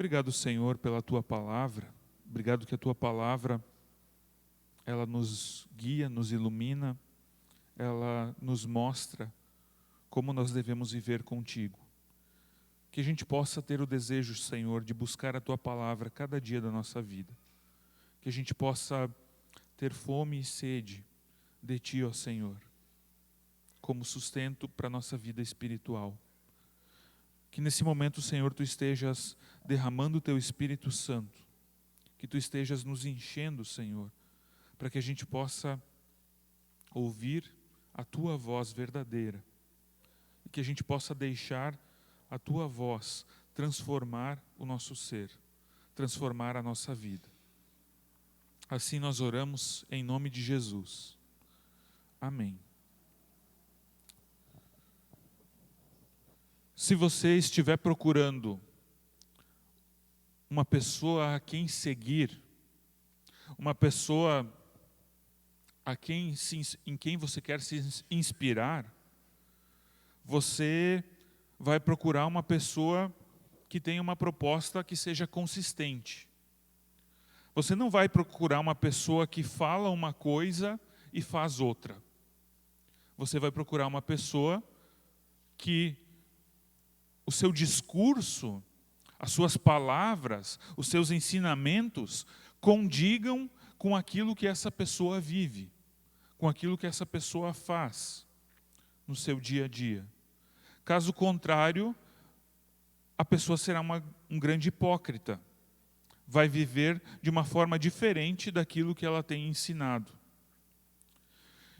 Obrigado, Senhor, pela Tua palavra. Obrigado que a Tua palavra, ela nos guia, nos ilumina, ela nos mostra como nós devemos viver contigo. Que a gente possa ter o desejo, Senhor, de buscar a Tua palavra cada dia da nossa vida. Que a gente possa ter fome e sede de Ti, ó Senhor, como sustento para a nossa vida espiritual. Que nesse momento, Senhor, Tu estejas derramando o Teu Espírito Santo, que Tu estejas nos enchendo, Senhor, para que a gente possa ouvir a Tua voz verdadeira e que a gente possa deixar a Tua voz transformar o nosso ser, transformar a nossa vida. Assim nós oramos em nome de Jesus. Amém. Se você estiver procurando uma pessoa a quem seguir, uma pessoa em quem você quer se inspirar, você vai procurar uma pessoa que tenha uma proposta que seja consistente. Você não vai procurar uma pessoa que fala uma coisa e faz outra. Você vai procurar uma pessoa que o seu discurso, as suas palavras, os seus ensinamentos condigam com aquilo que essa pessoa vive, com aquilo que essa pessoa faz no seu dia a dia. Caso contrário, a pessoa será um grande hipócrita. Vai viver de uma forma diferente daquilo que ela tem ensinado.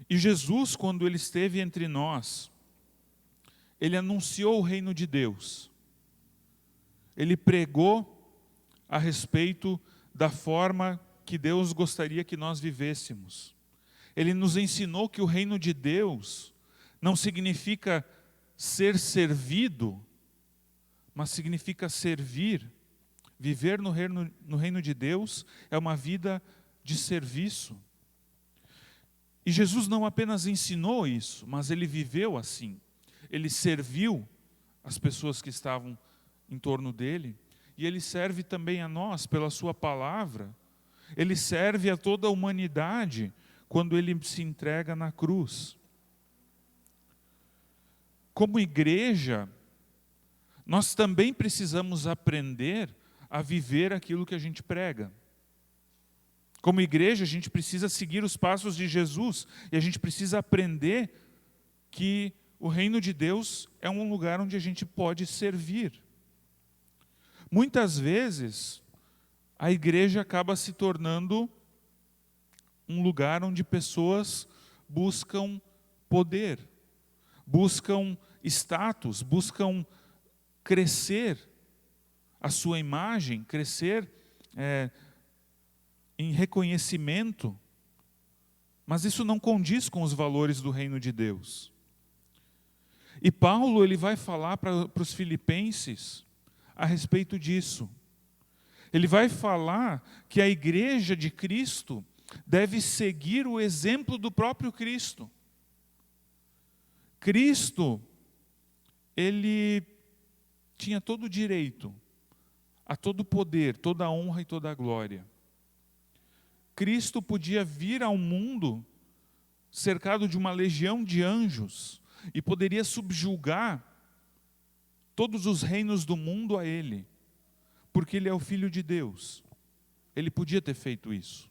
E Jesus, quando Ele esteve entre nós, Ele anunciou o reino de Deus. Ele pregou a respeito da forma que Deus gostaria que nós vivêssemos. Ele nos ensinou que o reino de Deus não significa ser servido, mas significa servir. Viver no reino de Deus é uma vida de serviço. E Jesus não apenas ensinou isso, mas Ele viveu assim. Ele serviu as pessoas que estavam em torno dele, e Ele serve também a nós pela sua palavra. Ele serve a toda a humanidade quando Ele se entrega na cruz. Como igreja, nós também precisamos aprender a viver aquilo que a gente prega. Como igreja, a gente precisa seguir os passos de Jesus, e a gente precisa aprender que o reino de Deus é um lugar onde a gente pode servir. Muitas vezes, a igreja acaba se tornando um lugar onde pessoas buscam poder, buscam status, buscam crescer a sua imagem, crescer em reconhecimento, mas isso não condiz com os valores do reino de Deus. E Paulo, ele vai falar para os filipenses a respeito disso. Ele vai falar que a igreja de Cristo deve seguir o exemplo do próprio Cristo. Cristo, ele tinha todo o direito a todo o poder, toda a honra e toda a glória. Cristo podia vir ao mundo cercado de uma legião de anjos e poderia subjugar todos os reinos do mundo a Ele, porque Ele é o Filho de Deus. Ele podia ter feito isso.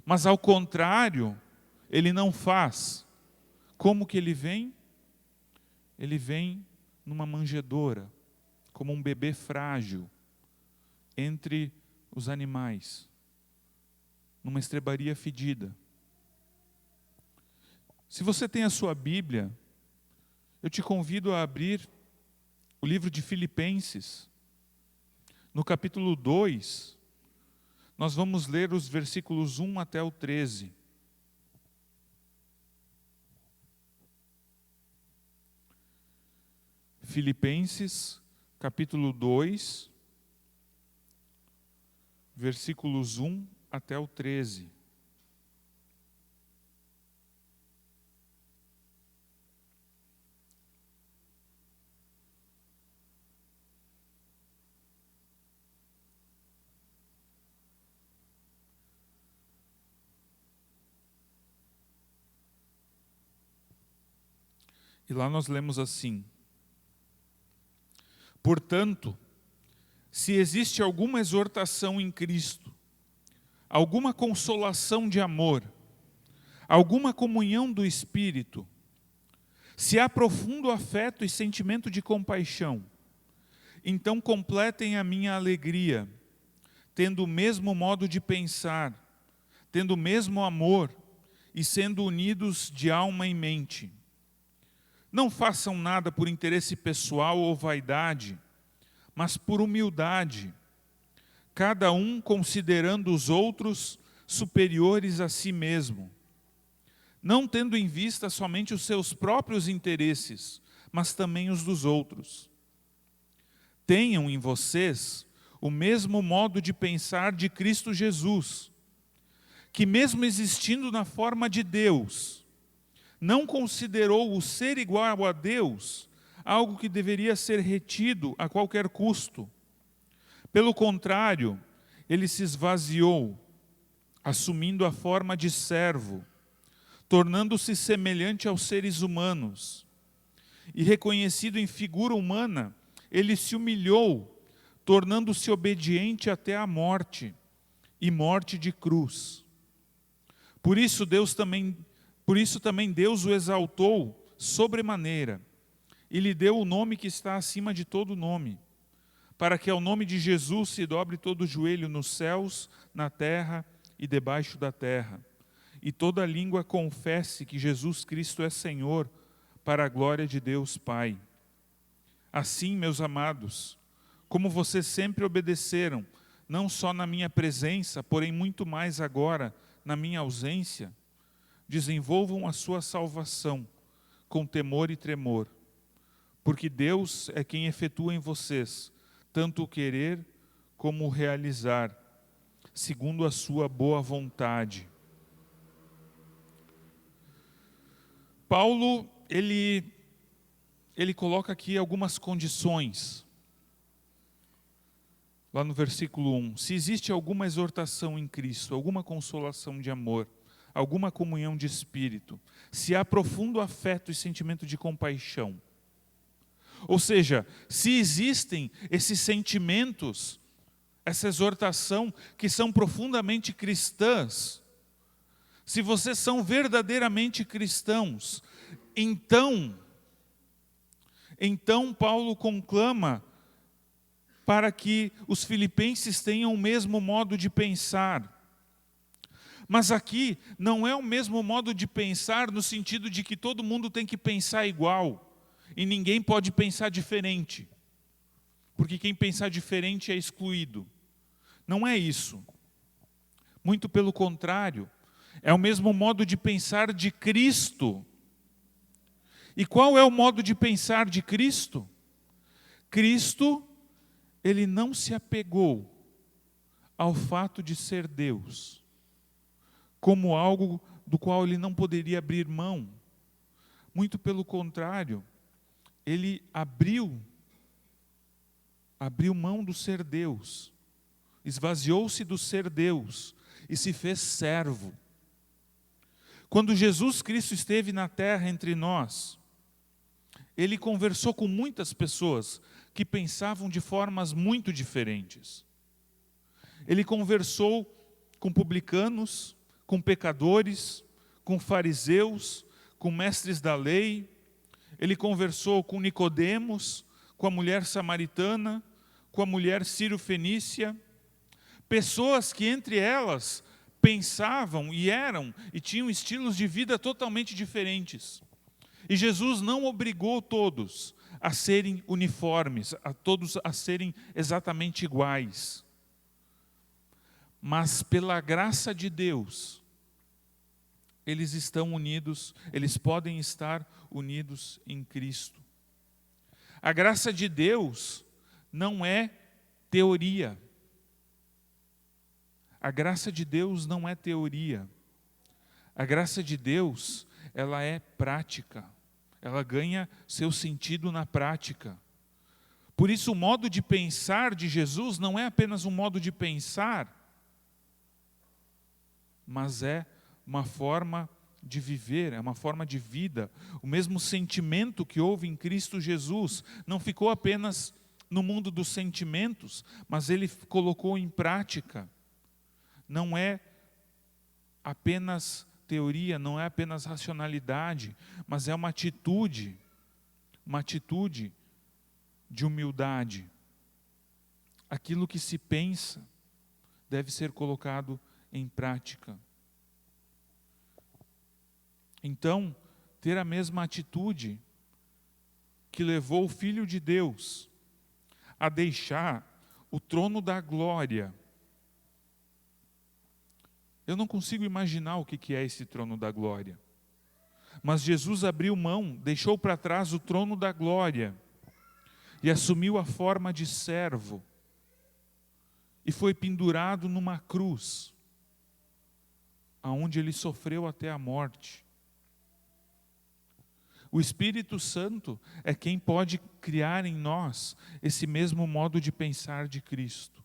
Mas ao contrário, Ele não faz. Como que Ele vem? Ele vem numa manjedoura, como um bebê frágil, entre os animais, numa estrebaria fedida. Se você tem a sua Bíblia, eu te convido a abrir o livro de Filipenses. No capítulo 2, nós vamos ler os versículos 1 até o 13. Filipenses, capítulo 2, versículos 1 até o 13. E lá nós lemos assim: portanto, se existe alguma exortação em Cristo, alguma consolação de amor, alguma comunhão do Espírito, se há profundo afeto e sentimento de compaixão, então completem a minha alegria, tendo o mesmo modo de pensar, tendo o mesmo amor e sendo unidos de alma e mente. Não façam nada por interesse pessoal ou vaidade, mas por humildade, cada um considerando os outros superiores a si mesmo, não tendo em vista somente os seus próprios interesses, mas também os dos outros. Tenham em vocês o mesmo modo de pensar de Cristo Jesus, que mesmo existindo na forma de Deus, não considerou o ser igual a Deus algo que deveria ser retido a qualquer custo. Pelo contrário, ele se esvaziou, assumindo a forma de servo, tornando-se semelhante aos seres humanos. E reconhecido em figura humana, ele se humilhou, tornando-se obediente até a morte, e morte de cruz. Por isso também Deus o exaltou sobremaneira, e lhe deu o nome que está acima de todo nome, para que ao nome de Jesus se dobre todo o joelho nos céus, na terra e debaixo da terra, e toda língua confesse que Jesus Cristo é Senhor, para a glória de Deus Pai. Assim, meus amados, como vocês sempre obedeceram, não só na minha presença, porém muito mais agora, na minha ausência, desenvolvam a sua salvação com temor e tremor, porque Deus é quem efetua em vocês tanto o querer como o realizar, segundo a sua boa vontade. Paulo, ele coloca aqui algumas condições. Lá no versículo 1, se existe alguma exortação em Cristo, alguma consolação de amor, alguma comunhão de espírito, se há profundo afeto e sentimento de compaixão. Ou seja, se existem esses sentimentos, essa exortação que são profundamente cristãs, se vocês são verdadeiramente cristãos, então Paulo conclama para que os filipenses tenham o mesmo modo de pensar. Mas aqui não é o mesmo modo de pensar no sentido de que todo mundo tem que pensar igual e ninguém pode pensar diferente, porque quem pensar diferente é excluído. Não é isso. Muito pelo contrário, é o mesmo modo de pensar de Cristo. E qual é o modo de pensar de Cristo? Cristo, ele não se apegou ao fato de ser Deus como algo do qual ele não poderia abrir mão. Muito pelo contrário, ele abriu mão do ser Deus, esvaziou-se do ser Deus e se fez servo. Quando Jesus Cristo esteve na terra entre nós, ele conversou com muitas pessoas que pensavam de formas muito diferentes. Ele conversou com publicanos, com pecadores, com fariseus, com mestres da lei. Ele conversou com Nicodemos, com a mulher samaritana, com a mulher sírio-fenícia. Pessoas que entre elas pensavam e tinham estilos de vida totalmente diferentes. E Jesus não obrigou todos a serem uniformes, a todos a serem exatamente iguais. Mas pela graça de Deus, eles estão unidos, eles podem estar unidos em Cristo. A graça de Deus não é teoria. A graça de Deus não é teoria. A graça de Deus, ela é prática. Ela ganha seu sentido na prática. Por isso, o modo de pensar de Jesus não é apenas um modo de pensar, mas é uma forma de viver, é uma forma de vida. O mesmo sentimento que houve em Cristo Jesus não ficou apenas no mundo dos sentimentos, mas ele colocou em prática. Não é apenas teoria, não é apenas racionalidade, mas é uma atitude de humildade. Aquilo que se pensa deve ser colocado em prática. Então, ter a mesma atitude que levou o Filho de Deus a deixar o trono da glória. Eu não consigo imaginar o que é esse trono da glória. Mas Jesus abriu mão, deixou para trás o trono da glória e assumiu a forma de servo e foi pendurado numa cruz, aonde ele sofreu até a morte. O Espírito Santo é quem pode criar em nós esse mesmo modo de pensar de Cristo,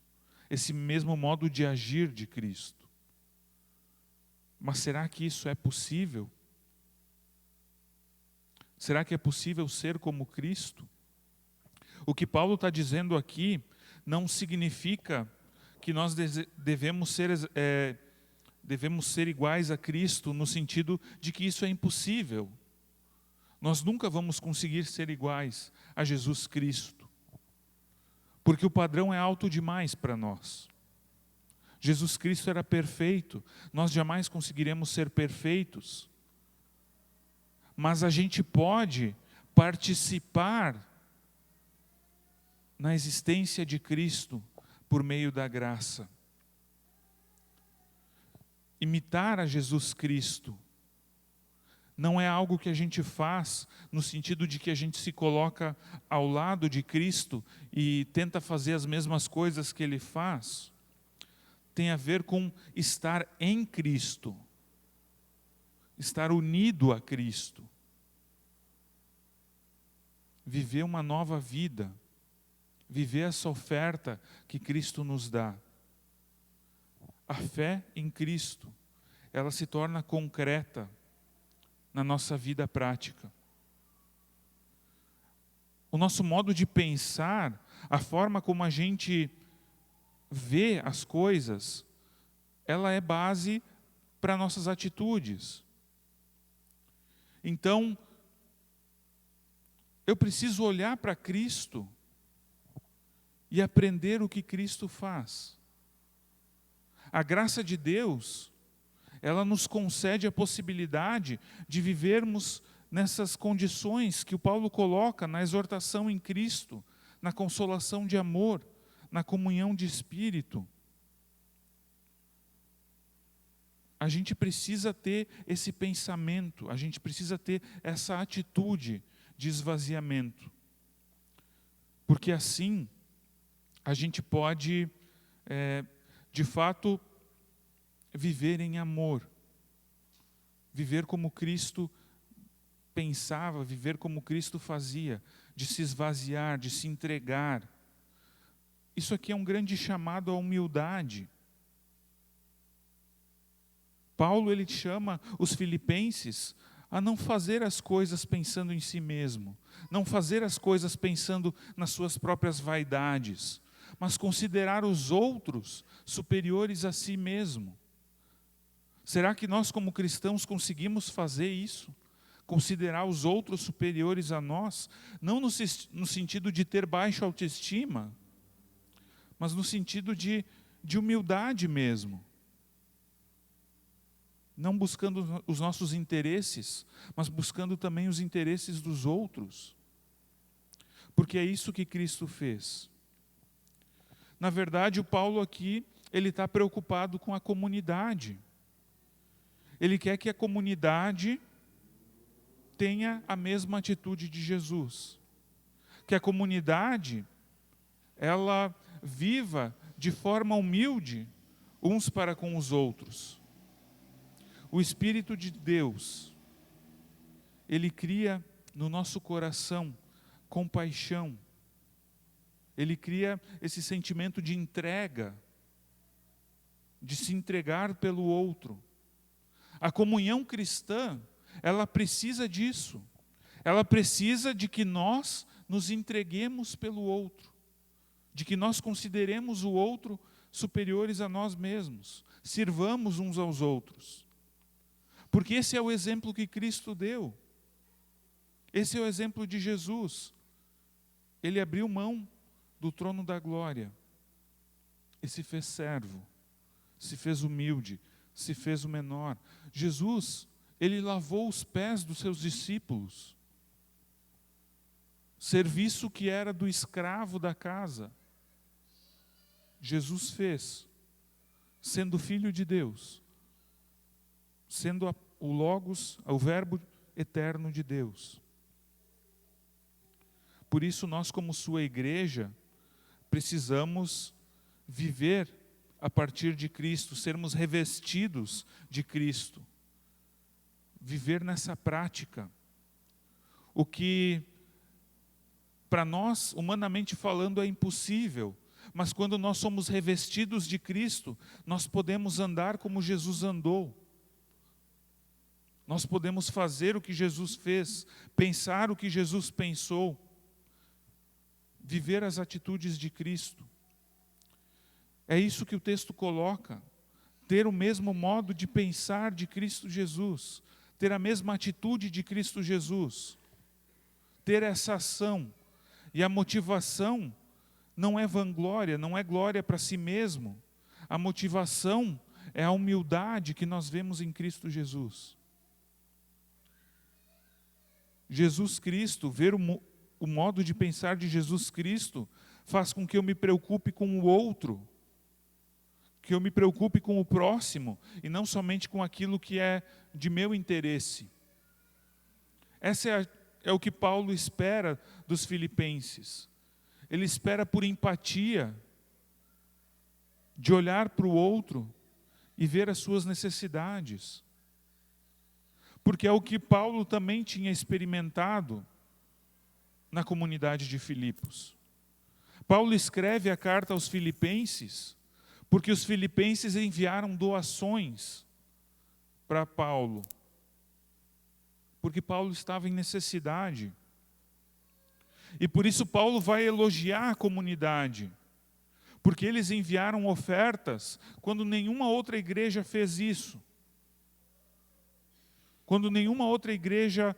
esse mesmo modo de agir de Cristo. Mas será que isso é possível? Será que é possível ser como Cristo? O que Paulo está dizendo aqui não significa que nós devemos ser iguais a Cristo, no sentido de que isso é impossível. Nós nunca vamos conseguir ser iguais a Jesus Cristo, porque o padrão é alto demais para nós. Jesus Cristo era perfeito, nós jamais conseguiremos ser perfeitos, mas a gente pode participar na existência de Cristo por meio da graça. Imitar a Jesus Cristo não é algo que a gente faz no sentido de que a gente se coloca ao lado de Cristo e tenta fazer as mesmas coisas que Ele faz. Tem a ver com estar em Cristo, estar unido a Cristo, viver uma nova vida, viver essa oferta que Cristo nos dá. A fé em Cristo, ela se torna concreta na nossa vida prática. O nosso modo de pensar, a forma como a gente vê as coisas, ela é base para nossas atitudes. Então, eu preciso olhar para Cristo e aprender o que Cristo faz. A graça de Deus, ela nos concede a possibilidade de vivermos nessas condições que o Paulo coloca na exortação em Cristo, na consolação de amor, na comunhão de espírito. A gente precisa ter esse pensamento, a gente precisa ter essa atitude de esvaziamento. Porque assim, a gente pode, de fato, viver em amor, viver como Cristo pensava, viver como Cristo fazia, de se esvaziar, de se entregar. Isso aqui é um grande chamado à humildade. Paulo, ele chama os filipenses a não fazer as coisas pensando em si mesmo, não fazer as coisas pensando nas suas próprias vaidades, mas considerar os outros superiores a si mesmo. Será que nós, como cristãos, conseguimos fazer isso? Considerar os outros superiores a nós? Não no sentido de ter baixa autoestima, mas no sentido de humildade mesmo. Não buscando os nossos interesses, mas buscando também os interesses dos outros. Porque é isso que Cristo fez. Na verdade, o Paulo aqui, ele está preocupado com a comunidade. Ele quer que a comunidade tenha a mesma atitude de Jesus. Que a comunidade, ela viva de forma humilde uns para com os outros. O Espírito de Deus, Ele cria no nosso coração compaixão. Ele cria esse sentimento de entrega, de se entregar pelo outro. A comunhão cristã, ela precisa disso. Ela precisa de que nós nos entreguemos pelo outro, de que nós consideremos o outro superiores a nós mesmos, sirvamos uns aos outros. Porque esse é o exemplo que Cristo deu. Esse é o exemplo de Jesus. Ele abriu mão do trono da glória e se fez servo, se fez humilde, se fez o menor. Jesus, ele lavou os pés dos seus discípulos. Serviço que era do escravo da casa, Jesus fez, sendo filho de Deus, sendo o Logos, o Verbo eterno de Deus. Por isso nós, como sua igreja, precisamos viver a partir de Cristo, sermos revestidos de Cristo. Viver nessa prática. O que, para nós, humanamente falando, é impossível. Mas quando nós somos revestidos de Cristo, nós podemos andar como Jesus andou. Nós podemos fazer o que Jesus fez, pensar o que Jesus pensou, viver as atitudes de Cristo. É isso que o texto coloca, ter o mesmo modo de pensar de Cristo Jesus, ter a mesma atitude de Cristo Jesus, ter essa ação. E a motivação não é vanglória, não é glória para si mesmo. A motivação é a humildade que nós vemos em Cristo Jesus. Jesus Cristo, ver o modo de pensar de Jesus Cristo, faz com que eu me preocupe com o outro, que eu me preocupe com o próximo, e não somente com aquilo que é de meu interesse. Essa é o que Paulo espera dos filipenses. Ele espera por empatia, de olhar para o outro e ver as suas necessidades. Porque é o que Paulo também tinha experimentado na comunidade de Filipos. Paulo escreve a carta aos filipenses, porque os filipenses enviaram doações para Paulo. Porque Paulo estava em necessidade. E por isso Paulo vai elogiar a comunidade. Porque eles enviaram ofertas quando nenhuma outra igreja fez isso. Quando nenhuma outra igreja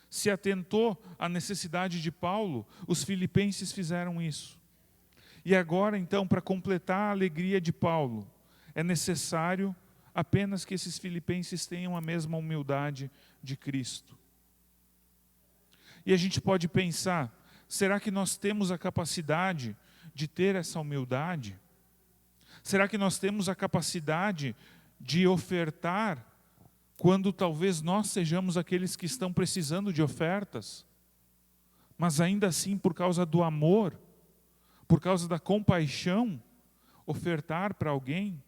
se atentou à necessidade de Paulo, os filipenses fizeram isso. E agora, então, para completar a alegria de Paulo, é necessário apenas que esses filipenses tenham a mesma humildade de Cristo. E a gente pode pensar, será que nós temos a capacidade de ter essa humildade? Será que nós temos a capacidade de ofertar quando talvez nós sejamos aqueles que estão precisando de ofertas? Mas ainda assim, por causa do amor, por causa da compaixão, ofertar para alguém?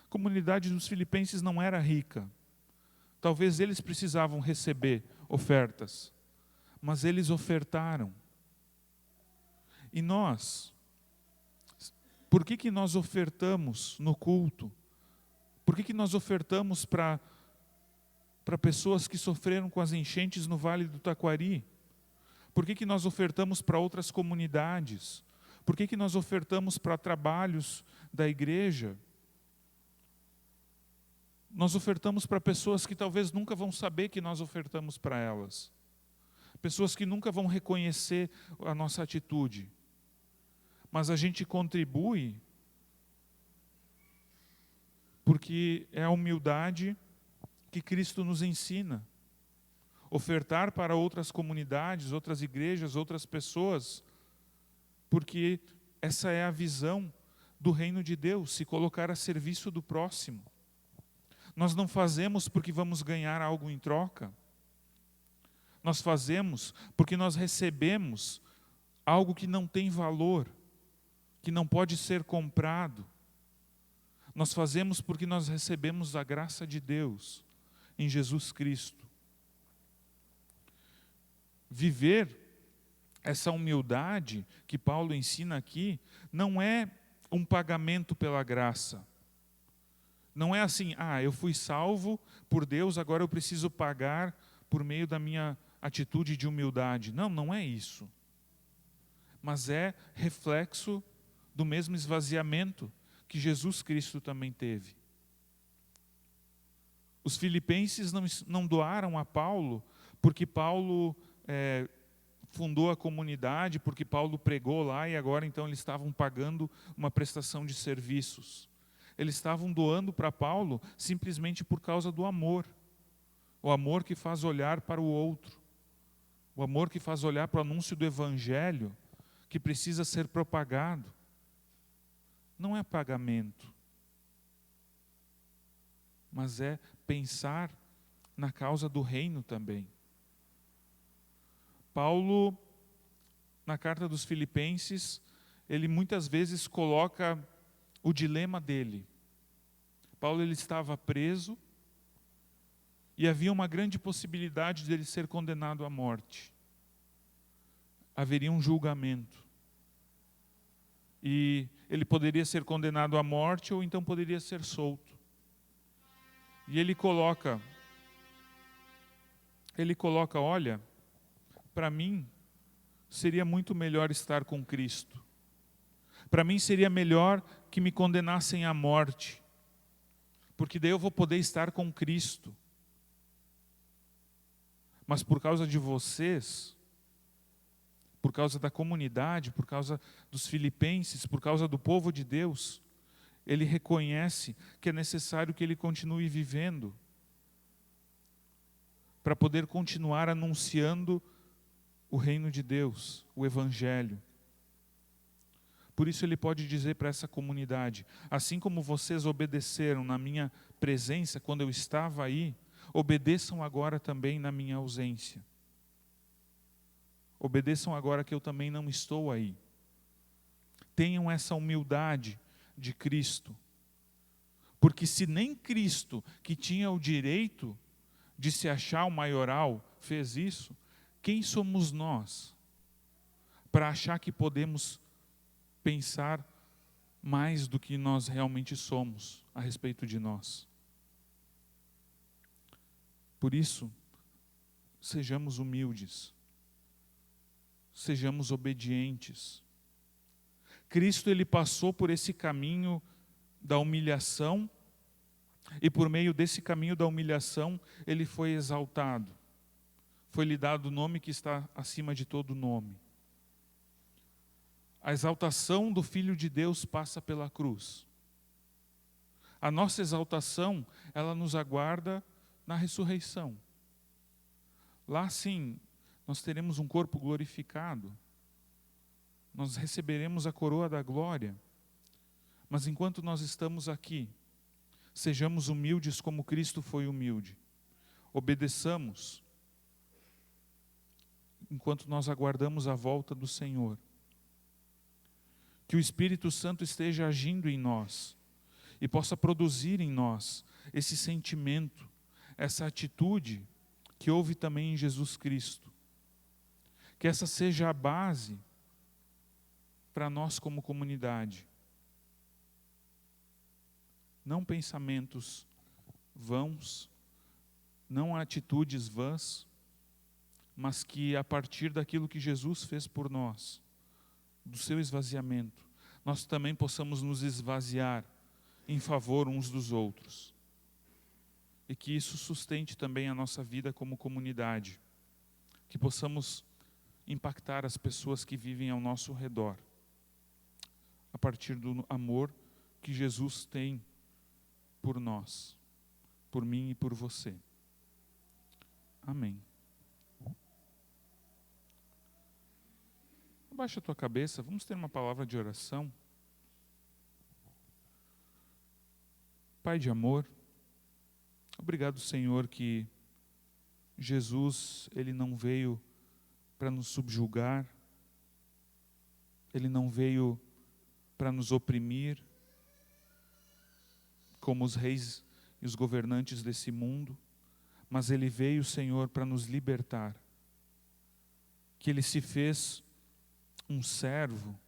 A comunidade dos filipenses não era rica. Talvez eles precisavam receber ofertas, mas eles ofertaram. E nós, por que nós ofertamos no culto? Por que nós ofertamos para pessoas que sofreram com as enchentes no Vale do Taquari? Por que nós ofertamos para outras comunidades? Por que nós ofertamos para trabalhos da igreja? Nós ofertamos para pessoas que talvez nunca vão saber que nós ofertamos para elas. Pessoas que nunca vão reconhecer a nossa atitude. Mas a gente contribui porque é a humildade que Cristo nos ensina. Ofertar para outras comunidades, outras igrejas, outras pessoas, porque essa é a visão do reino de Deus, se colocar a serviço do próximo. Nós não fazemos porque vamos ganhar algo em troca. Nós fazemos porque nós recebemos algo que não tem valor, que não pode ser comprado. Nós fazemos porque nós recebemos a graça de Deus em Jesus Cristo. Viver essa humildade que Paulo ensina aqui não é um pagamento pela graça. Não é assim, eu fui salvo por Deus, agora eu preciso pagar por meio da minha atitude de humildade. Não, não é isso. Mas é reflexo do mesmo esvaziamento que Jesus Cristo também teve. Os filipenses não doaram a Paulo porque Paulo fundou a comunidade, porque Paulo pregou lá e agora então eles estavam pagando uma prestação de serviços. Eles estavam doando para Paulo simplesmente por causa do amor. O amor que faz olhar para o outro. O amor que faz olhar para o anúncio do Evangelho, que precisa ser propagado. Não é pagamento, mas é pensar na causa do reino também. Paulo, na carta dos Filipenses, ele muitas vezes coloca o dilema dele. Paulo ele estava preso e havia uma grande possibilidade de ele ser condenado à morte. Haveria um julgamento. E ele poderia ser condenado à morte ou então poderia ser solto. E ele coloca, olha, para mim seria muito melhor estar com Cristo. Para mim seria melhor que me condenassem à morte, porque daí eu vou poder estar com Cristo. Mas por causa de vocês, por causa da comunidade, por causa dos filipenses, por causa do povo de Deus, ele reconhece que é necessário que ele continue vivendo para poder continuar anunciando o reino de Deus, o Evangelho. Por isso ele pode dizer para essa comunidade, assim como vocês obedeceram na minha presença quando eu estava aí, obedeçam agora também na minha ausência. Obedeçam agora que eu também não estou aí. Tenham essa humildade de Cristo. Porque se nem Cristo, que tinha o direito de se achar o maioral, fez isso, quem somos nós para achar que podemos pensar mais do que nós realmente somos a respeito de nós? Por isso, sejamos humildes, sejamos obedientes. Cristo ele passou por esse caminho da humilhação e por meio desse caminho da humilhação ele foi exaltado. Foi-lhe dado o nome que está acima de todo nome. A exaltação do Filho de Deus passa pela cruz. A nossa exaltação, ela nos aguarda na ressurreição. Lá sim, nós teremos um corpo glorificado. Nós receberemos a coroa da glória. Mas enquanto nós estamos aqui, sejamos humildes como Cristo foi humilde. Obedeçamos enquanto nós aguardamos a volta do Senhor. Que o Espírito Santo esteja agindo em nós e possa produzir em nós esse sentimento, essa atitude que houve também em Jesus Cristo. Que essa seja a base para nós como comunidade. Não pensamentos vãos, não atitudes vãs, mas que a partir daquilo que Jesus fez por nós, do seu esvaziamento, nós também possamos nos esvaziar em favor uns dos outros. E que isso sustente também a nossa vida como comunidade. Que possamos impactar as pessoas que vivem ao nosso redor, a partir do amor que Jesus tem por nós, por mim e por você. Amém. Abaixa a tua cabeça, vamos ter uma palavra de oração. Pai de amor, obrigado, Senhor, que Jesus, Ele não veio para nos subjugar, Ele não veio para nos oprimir, como os reis e os governantes desse mundo, mas Ele veio, Senhor, para nos libertar. Que Ele se fez um servo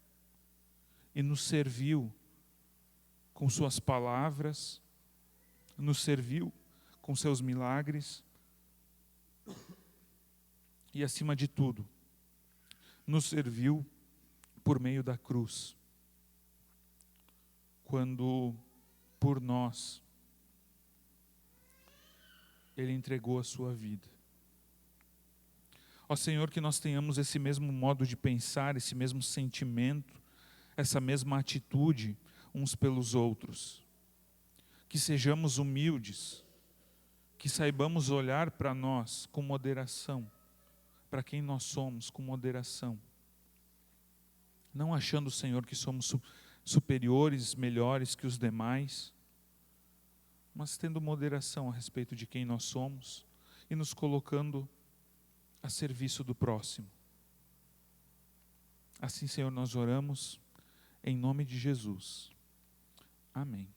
e nos serviu com suas palavras, nos serviu com seus milagres e, acima de tudo, nos serviu por meio da cruz, quando por nós Ele entregou a sua vida. Ó Senhor, que nós tenhamos esse mesmo modo de pensar, esse mesmo sentimento, essa mesma atitude uns pelos outros. Que sejamos humildes, que saibamos olhar para nós com moderação, para quem nós somos com moderação. Não achando, Senhor, que somos superiores, melhores que os demais, mas tendo moderação a respeito de quem nós somos e nos colocando a serviço do próximo. Assim, Senhor, nós oramos em nome de Jesus. Amém.